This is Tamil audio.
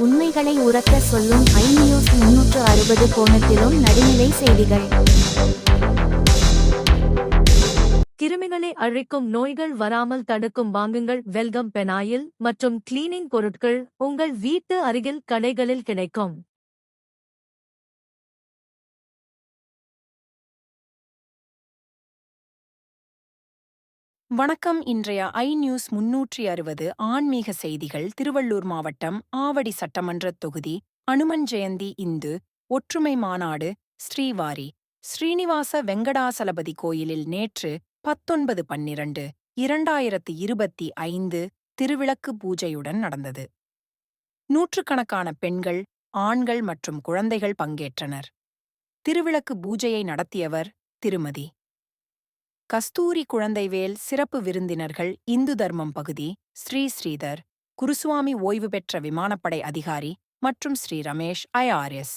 உண்மைகளை உரக்க சொல்லும் ஐநியூஸ் 360 கோணத்திலும் நடுநிலை செய்திகள். கிருமிகளை அழிக்கும் நோய்கள் வராமல் தடுக்கும் வாங்குங்கள் வெல்கம் பெனாயில் மற்றும் கிளீனிங் பொருட்கள் உங்கள் வீட்டு அருகில் கடைகளில் கிடைக்கும். வணக்கம். இன்றைய ஐநியூஸ் 360 ஆன்மீக செய்திகள். திருவள்ளூர் மாவட்டம் ஆவடி சட்டமன்ற தொகுதி அனுமன் ஜெயந்தி இந்து ஒற்றுமை மாநாடு ஸ்ரீவாரி ஸ்ரீனிவாச வெங்கடாசலபதி கோயிலில் நேற்று 19/12/2025 திருவிளக்கு பூஜையுடன் நடந்தது. நூற்றுக்கணக்கான பெண்கள், ஆண்கள் மற்றும் குழந்தைகள் பங்கேற்றனர். திருவிளக்கு பூஜையை நடத்தியவர் திருமதி கஸ்தூரி குழந்தைவேல். சிறப்பு விருந்தினர்கள் இந்து தர்மம் பகுதி ஸ்ரீதர் குருசுவாமி, ஓய்வு பெற்ற விமானப்படை அதிகாரி மற்றும் ஸ்ரீ ரமேஷ் IRS.